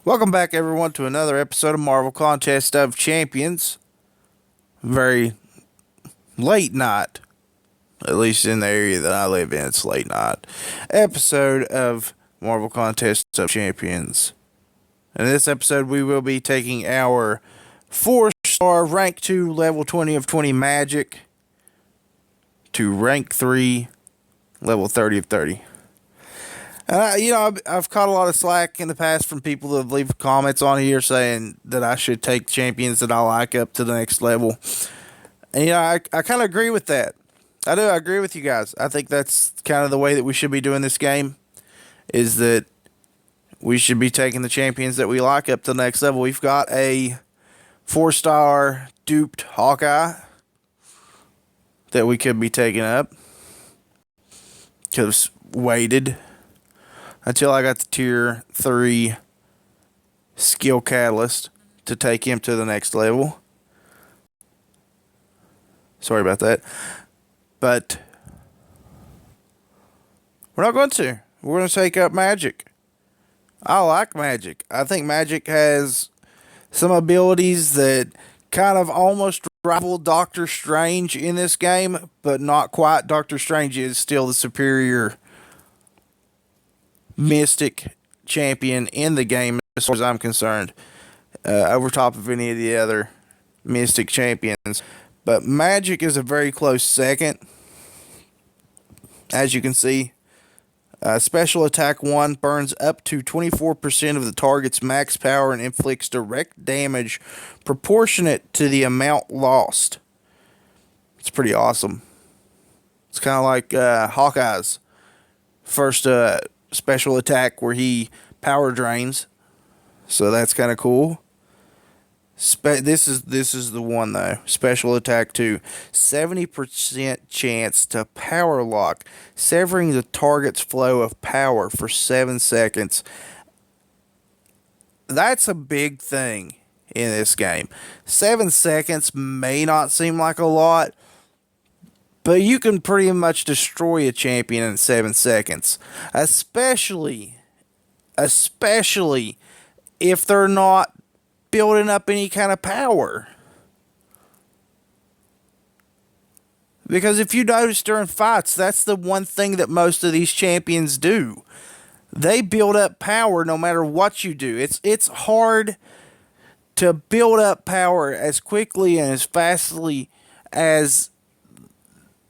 Welcome back, everyone, to another episode of Marvel Contest of Champions. Very late night, at least in the area that I live in, it's late night. Episode of Marvel Contest of Champions. In this episode, we will be taking our 4-star rank 2 level 20 of 20 magic to rank 3 level 30 of 30. I've caught a lot of slack in the past from people that have leave comments on here saying that I should take champions that I like up to the next level. And, I kind of agree with that. I do. I agree with you guys. I think that's kind of the way that we should be doing this game, is that we should be taking the champions that we like up to the next level. We've got a 4-star duped Hawkeye that we could be taking up. Because waited until I got the tier 3 skill catalyst to take him to the next level. Sorry about that. But we're not going to. We're going to take up Magic. I like Magic. I think Magic has some abilities that kind of almost rival Doctor Strange in this game, but not quite. Doctor Strange is still the superior Mystic champion in the game as far as I'm concerned, over top of any of the other Mystic champions. But Magic is a very close second. As you can see, Special Attack 1 burns up to 24% of the target's max power and inflicts direct damage proportionate to the amount lost. It's pretty awesome. It's kind of like Hawkeye's first special attack where he power drains, so that's kind of cool. This is the one though. Special attack 2, 70% chance to power lock, severing the target's flow of power for 7 seconds. That's a big thing in this game. 7 seconds may not seem like a lot, but you can pretty much destroy a champion in 7 seconds. Especially if they're not building up any kind of power. Because if you notice during fights, that's the one thing that most of these champions do. They build up power no matter what you do. It's hard to build up power as quickly and as fastly as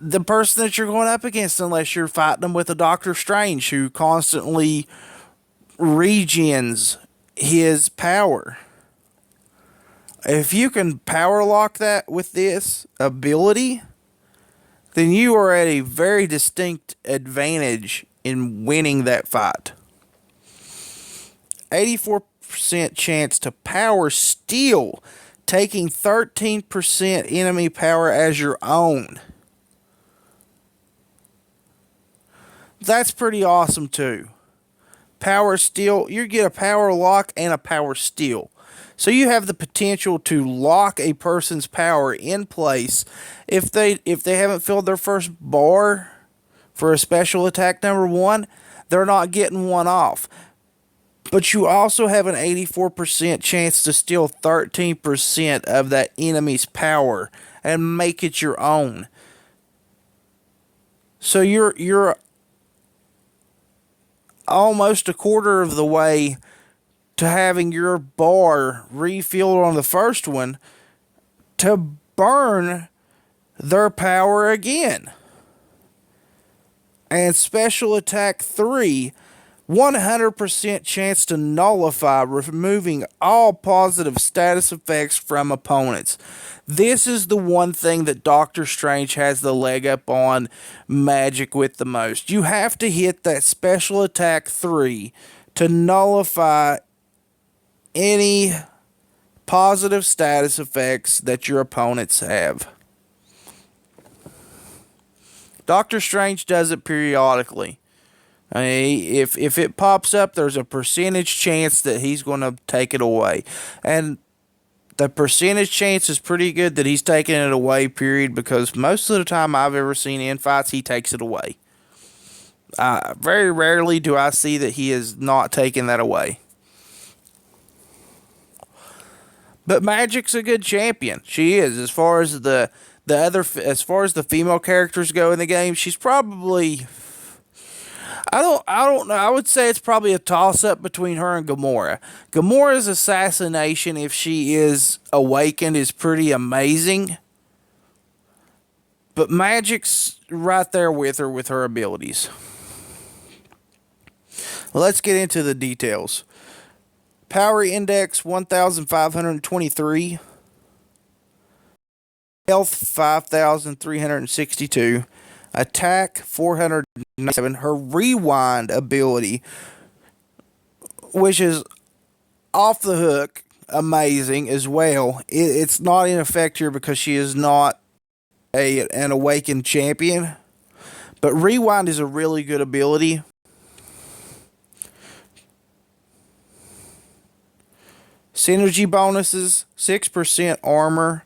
the person that you're going up against, unless you're fighting them with a Doctor Strange who constantly regens his power. If you can power lock that with this ability, then you are at a very distinct advantage in winning that fight. 84% chance to power steal, taking 13% enemy power as your own. That's pretty awesome too. Power steal, you get a power lock and a power steal. So you have the potential to lock a person's power in place if they haven't filled their first bar for a special attack number 1, they're not getting one off. But you also have an 84% chance to steal 13% of that enemy's power and make it your own. So you're almost a quarter of the way to having your bar refilled on the first one to burn their power again. And Special Attack 3, 100% chance to nullify, removing all positive status effects from opponents. This is the one thing that Doctor Strange has the leg up on Magic with the most. You have to hit that Special Attack 3 to nullify any positive status effects that your opponents have. Doctor Strange does it periodically. I mean, if it pops up, there's a percentage chance that he's going to take it away. And the percentage chance is pretty good that he's taking it away, period, because most of the time I've ever seen in fights, he takes it away. Very rarely do I see that he is not taking that away. But Magic's a good champion. She is. As far as the female characters go in the game, she's probably, I don't know. I would say it's probably a toss up between her and Gamora. Gamora's assassination, if she is awakened, is pretty amazing. But Magic's right there with her abilities. Well, let's get into the details. Power index 1,523. Health 5,362. Attack 497. Her rewind ability, which is off the hook, amazing as well. It's not in effect here because she is not an awakened champion. But rewind is a really good ability. Synergy bonuses, 6% armor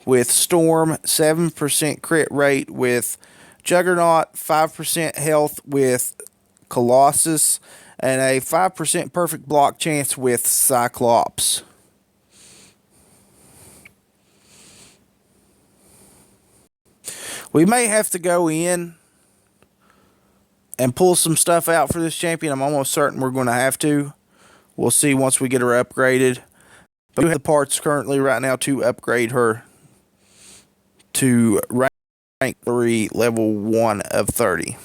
with Storm, 7% crit rate with Juggernaut, 5% health with Colossus, and a 5% perfect block chance with Cyclops. We may have to go in and pull some stuff out for this champion. I'm almost certain we're going to have to. We'll see once we get her upgraded. But we have the parts currently right now to upgrade her to rank 3, level 1 of 30.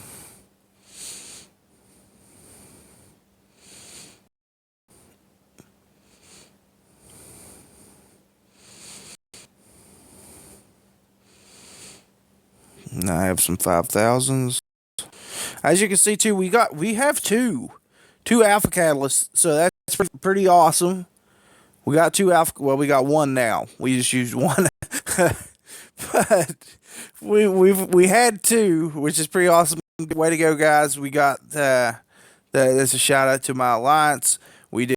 And I have some 5,000s. As you can see too, we have two alpha catalysts, so that's pretty awesome. We got two alpha. Well, we got one now. We just used one, but we had two, which is pretty awesome. Way to go, guys! We got that's a shout out to my alliance. We did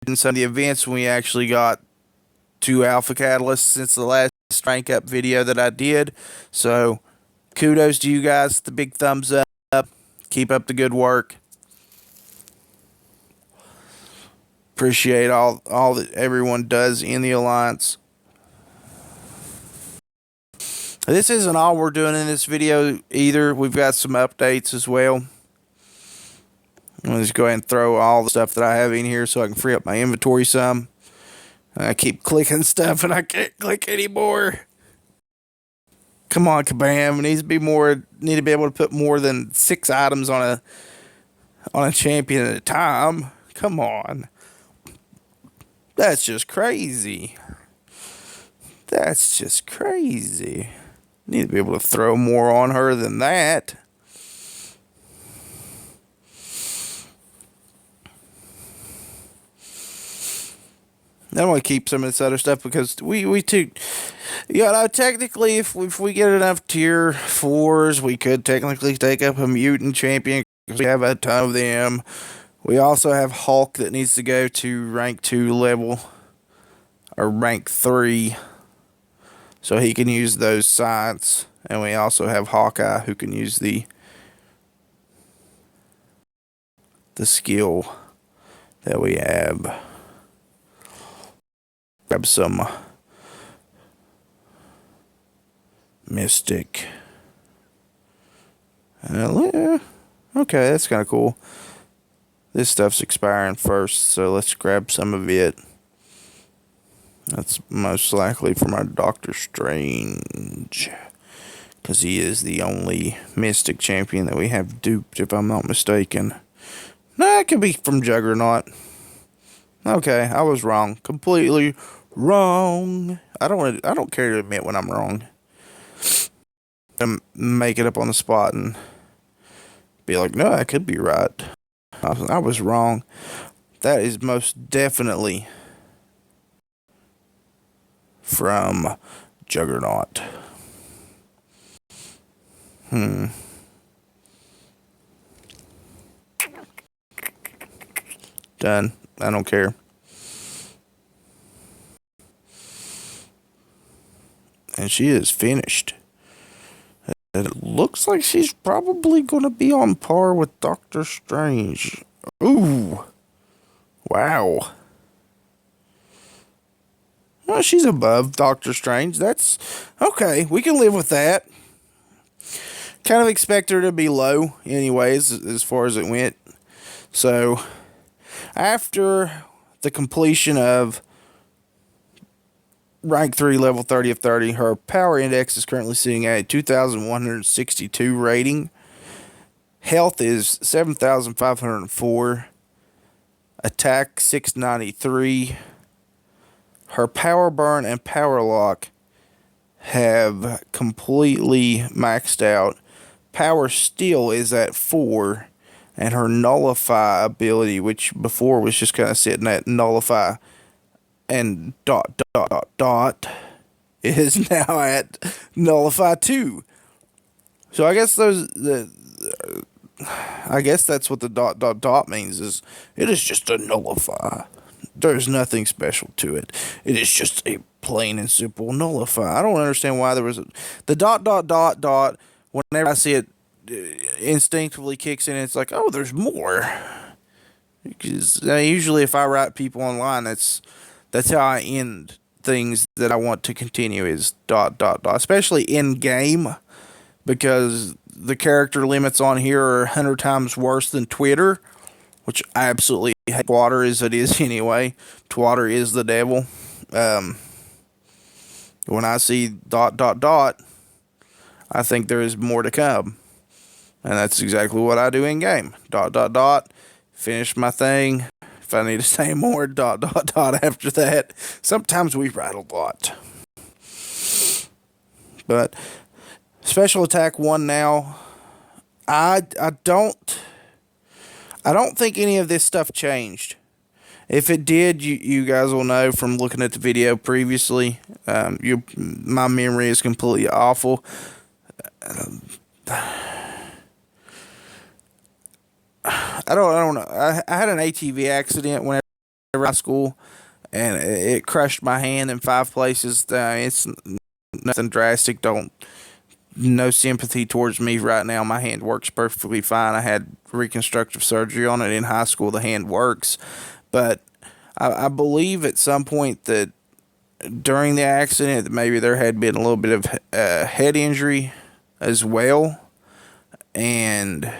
in some of the events when we actually got two alpha catalysts since the last rank up video that I did. So kudos to you guys. The big thumbs up. Keep up the good work. Appreciate all that everyone does in the alliance. This isn't all we're doing in this video either. We've got some updates as well. I'm just go ahead and throw all the stuff that I have in here so I can free up my inventory some. I keep clicking stuff and I can't click anymore. Come on, Kabam! It needs to be more. Need to be able to put more than 6 items on a champion at a time. Come on. That's just crazy. That's just crazy. Need to be able to throw more on her than that. I want to keep some of this other stuff because we too, technically if we get enough tier 4s, we could technically take up a mutant champion because we have a ton of them. We also have Hulk that needs to go to rank 2 level, or rank 3, so he can use those science. And we also have Hawkeye who can use the skill that we have. Grab some Mystic. Okay, that's kind of cool. This stuff's expiring first, so let's grab some of it. That's most likely from our Doctor Strange, because he is the only Mystic champion that we have duped, if I'm not mistaken. No, it could be from Juggernaut. Okay, I was wrong. Completely wrong. I don't care to admit when I'm wrong. Make it up on the spot and be like, no, I could be right. I was wrong. That is most definitely from Juggernaut. Done. I don't care. And she is finished. It looks like she's probably going to be on par with Doctor Strange. Ooh. Wow. Well, she's above Doctor Strange. That's okay. We can live with that. Kind of expect her to be low, anyways, as far as it went. So, after the completion of rank 3, level 30 of 30, her power index is currently sitting at a 2,162 rating. Health is 7,504. Attack 693. Her power burn and power lock have completely maxed out. Power steal is at 4. And her nullify ability, which before was just kind of sitting at nullify and dot, is now at nullify 2. So I guess I guess that's what the dot means, is it is just a nullify. There's nothing special to it. It is just a plain and simple nullify. I don't understand why there was the dot. Whenever I see it, instinctively kicks in. And it's like, oh, there's more. Because usually, if I write people online, that's how I end things that I want to continue, is dot. Especially in game, because the character limits on here are 100 times worse than Twitter, which I absolutely hate Twatter as it is anyway. Twatter is the devil. When I see dot, I think there is more to come. And that's exactly what I do in game. Dot. Finish my thing. If I need to say more, dot after that. Sometimes we write a lot. But special attack 1 now. I don't think any of this stuff changed. If it did, you guys will know from looking at the video previously. My memory is completely awful. I don't know. I had an ATV accident whenever I was in school, and it crushed my hand in 5 places. It's nothing drastic. No sympathy towards me right now. My hand works perfectly fine. I had reconstructive surgery on it in high school. The hand works, but I believe at some point that during the accident, maybe there had been a little bit of head injury as well, and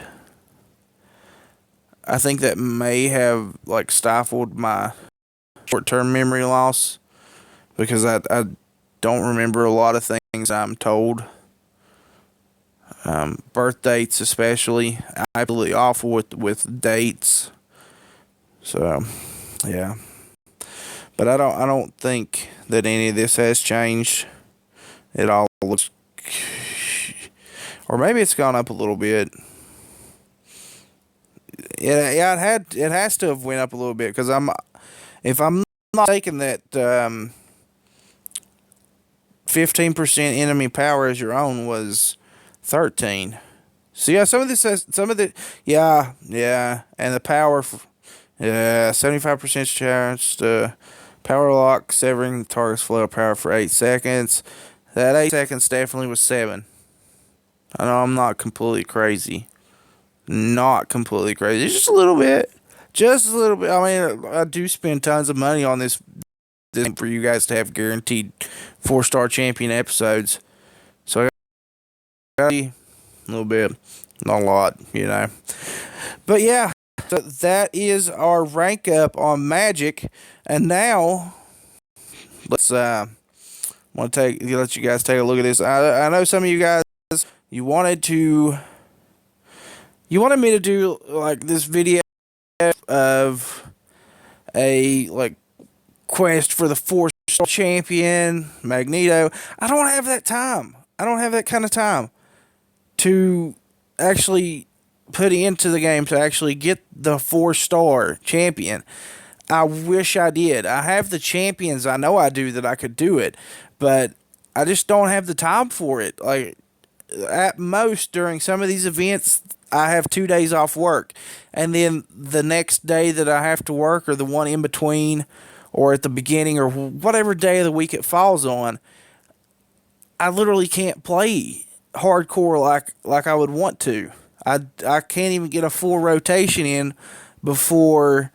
I think that may have stifled my short-term memory loss, because I don't remember a lot of things I'm told. Birth dates especially. I'm absolutely awful with dates. So, yeah. But I don't think that any of this has changed. It all looks, or maybe it's gone up a little bit. Yeah, it has to have went up a little bit, because if I'm not mistaken, that 15% enemy power as your own was 13. So yeah, some of and the power, 75% chance to power lock, severing the target's flow of power for 8 seconds. That 8 seconds definitely was 7. I know I'm not completely crazy. Not completely crazy. Just a little bit. Just a little bit. I mean, I do spend tons of money on this for you guys to have guaranteed 4-star champion episodes. So I got a little bit. Not a lot, But yeah, so that is our rank up on Magic. And now, let's let you guys take a look at this. I know some of you guys, you wanted me to do this video of a quest for the 4-star champion Magneto. I don't have that time. I don't have that kind of time to actually put into the game to actually get the 4-star champion. I wish I did. I have the champions. I know I do, that I could do it, but I just don't have the time for it. At most, during some of these events, I have 2 days off work, and then the next day that I have to work, or the one in between, or at the beginning, or whatever day of the week it falls on, I literally can't play hardcore like I would want to. I can't even get a full rotation in before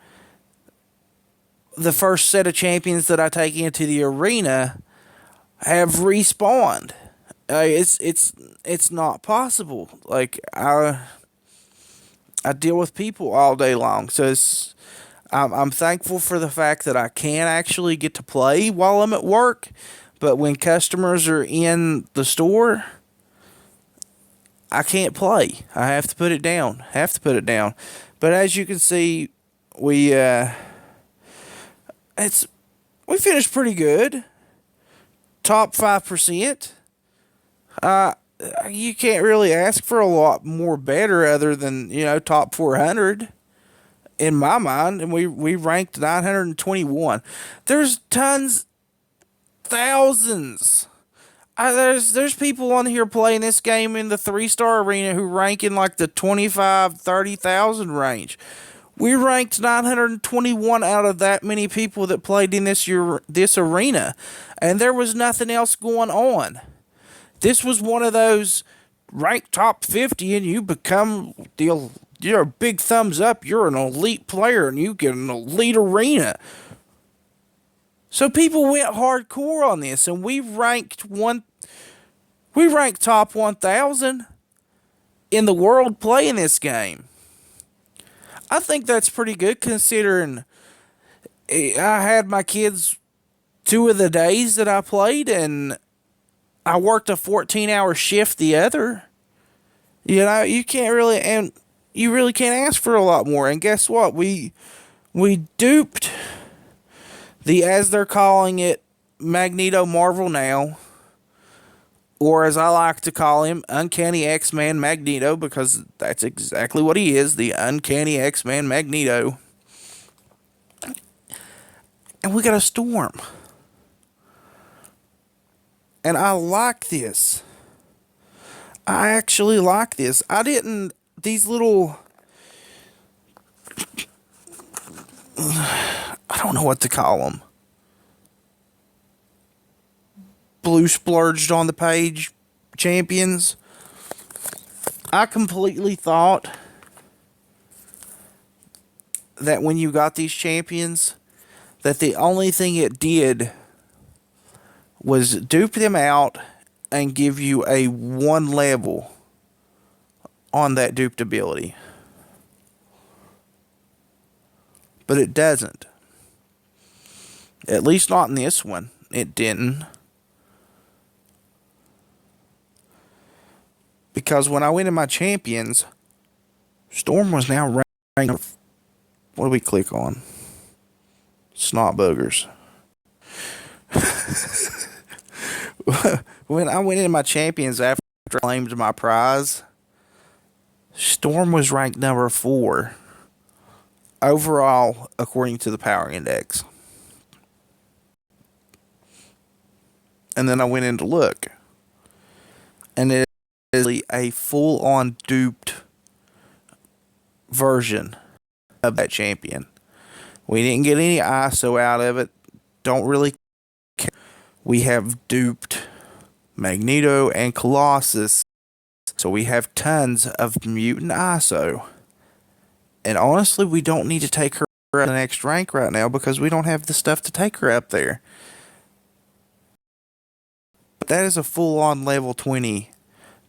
the first set of champions that I take into the arena have respawned. It's not possible. Like I deal with people all day long, so I'm thankful for the fact that I can actually get to play while I'm at work. But when customers are in the store, I can't play. I have to put it down. But as you can see, it's we finished pretty good. Top 5%. You can't really ask for a lot more better other than, top 400 in my mind. And we ranked 921. There's thousands. There's people on here playing this game in the 3-star arena who rank in like the 25, 30,000 range. We ranked 921 out of that many people that played in this arena, and there was nothing else going on. This was one of those ranked top 50, and you become you're a big thumbs up. You're an elite player, and you get an elite arena. So people went hardcore on this, and we ranked top 1,000 in the world playing this game. I think that's pretty good considering I had my kids 2 of the days that I played, and I worked a 14-hour shift the other. You can't really, and you really can't ask for a lot more. And guess what? We duped as they're calling it, Magneto Marvel now, or as I like to call him, Uncanny X-Man Magneto, because that's exactly what he is, the Uncanny X-Man Magneto. And we got a storm. And I like this. I actually like this. These little, I don't know what to call them. Blue splurged on the page champions. I completely thought that when you got these champions, that the only thing it did was dupe them out and give you a 1 level on that duped ability. But it doesn't. At least not in this one. It didn't. Because when I went in my champions, Storm was now ranked. What do we click on? Snot boogers. When I went in my champions after I claimed my prize, Storm was ranked number 4 overall according to the power index. And then I went in to look, and it is a full-on duped version of that champion. We didn't get any ISO out of it. Don't really care. We have duped Magneto and Colossus, so we have tons of mutant ISO. And honestly, we don't need to take her up to the next rank right now because we don't have the stuff to take her up there. But that is a full-on level 20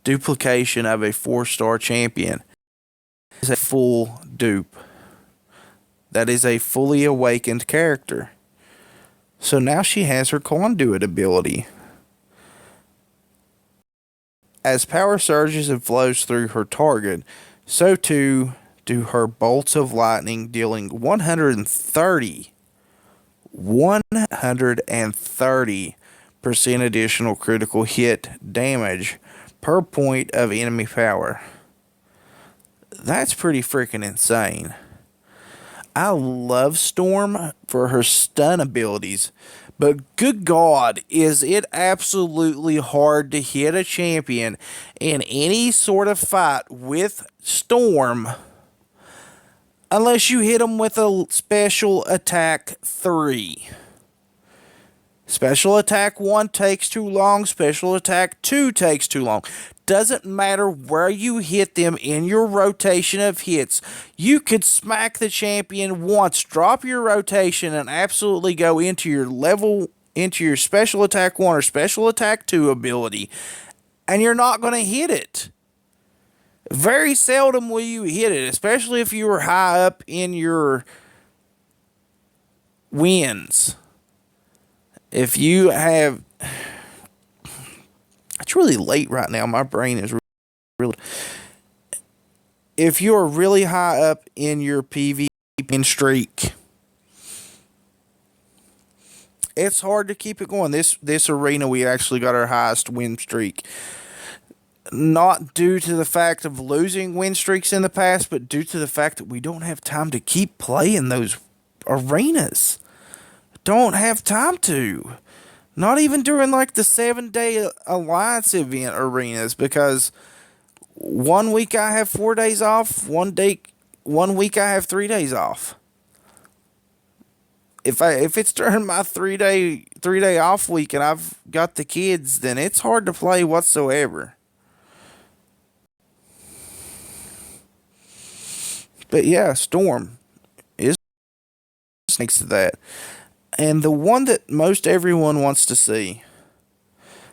duplication of a 4-star champion. It's a full dupe. That is a fully awakened character. So now she has her conduit ability. As power surges and flows through her target, so too do her bolts of lightning, dealing 130% additional critical hit damage per point of enemy power. That's pretty freaking insane. I love Storm for her stun abilities, but good God, is it absolutely hard to hit a champion in any sort of fight with Storm unless you hit them with a special attack 3. Special attack 1 takes too long. Special attack 2 takes too long. Doesn't matter where you hit them in your rotation of hits. You could smack the champion once, drop your rotation, and absolutely go into your special attack 1 or special attack 2 ability, and you're not going to hit it. Very seldom will you hit it, especially if you were high up in your wins. If you have... It's really late right now. My brain is really... If you're really high up in your PvP streak, it's hard to keep it going. This arena, we actually got our highest win streak. Not due to the fact of losing win streaks in the past, but due to the fact that we don't have time to keep playing those arenas. Don't have time to. Not even during like the 7-day Alliance event arenas, because 1 week I have 4 days off, 1 week I have 3 days off. If it's during my 3-day off week and I've got the kids, then it's hard to play whatsoever. But yeah, Storm is next to that. And the one that most everyone wants to see,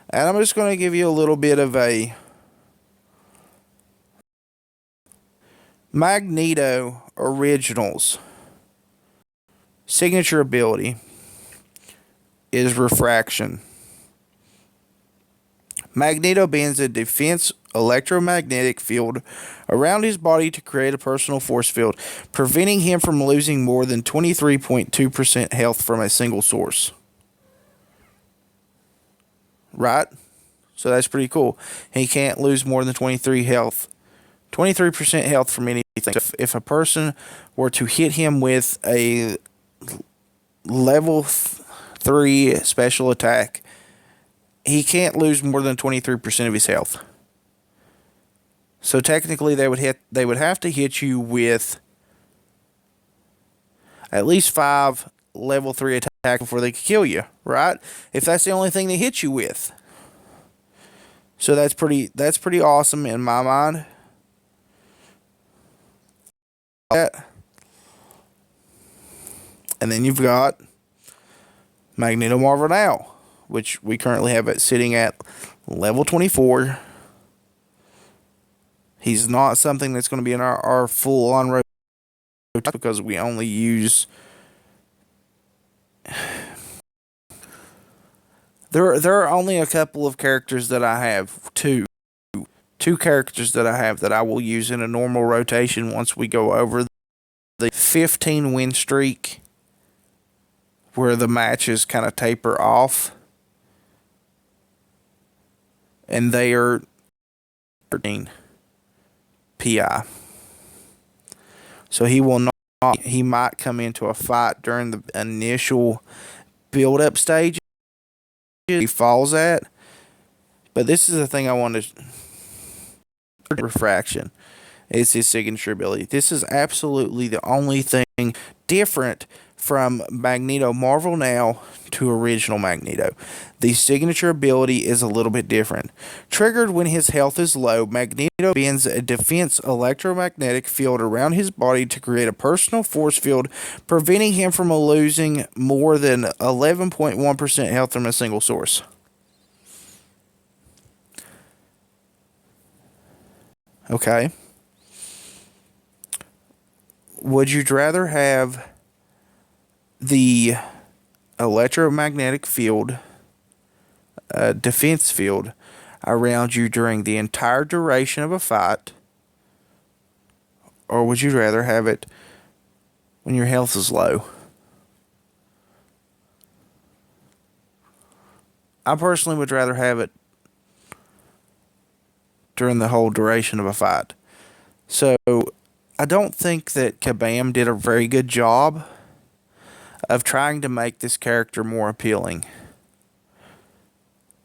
and I'm just going to give you a little bit of a Magneto Originals signature ability is Refraction. Magneto bends a defense electromagnetic field around his body to create a personal force field, preventing him from losing more than 23.2% health from a single source. Right? So that's pretty cool. He can't lose more than 23% health from anything. If a person were to hit him with a level 3 special attack, he can't lose more than 23% of his health. So technically, they would have to hit you with at least 5 level 3 attacks before they could kill you, right? If that's the only thing they hit you with. So that's pretty awesome in my mind. And then you've got Magneto Marvel Now, which we currently have it sitting at level 24. He's not something that's going to be in our full-on rotation because we only use... There are only a couple of characters that I have. Two characters that I have that I will use in a normal rotation once we go over the 15 win streak where the matches kind of taper off. And they are 13 PI. So he will not, he might come into a fight during the initial build-up stage he falls at. But this is the thing I wanted. Refraction is his signature ability. This is absolutely the only thing different from Magneto Marvel Now to original Magneto. The signature ability is a little bit different. Triggered when his health is low, Magneto bends a defense electromagnetic field around his body to create a personal force field, preventing him from losing more than 11.1% health from a single source. Okay. Would you rather have the electromagnetic field, defense field, around you during the entire duration of a fight, or would you rather have it when your health is low? I personally would rather have it during the whole duration of a fight. So I don't think that Kabam did a very good job of trying to make this character more appealing.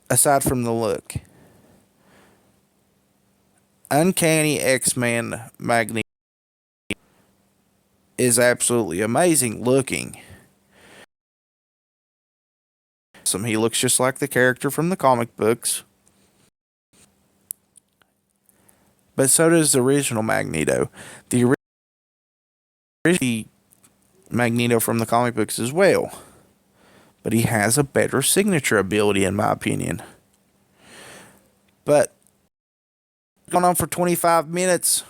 Aside from the look. Uncanny X-Men Magneto is absolutely amazing looking. He looks just like the character from the comic books. But so does the original Magneto. The original Magneto from the comic books as well. But he has a better signature ability, in my opinion. But going on for 25 minutes.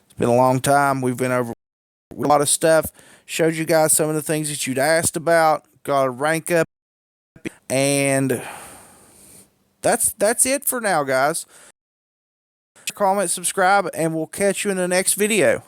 It's been a long time. We've been over a lot of stuff. Showed you guys some of the things that you'd asked about. Got a rank up. And that's it for now, guys. Comment, subscribe, and we'll catch you in the next video.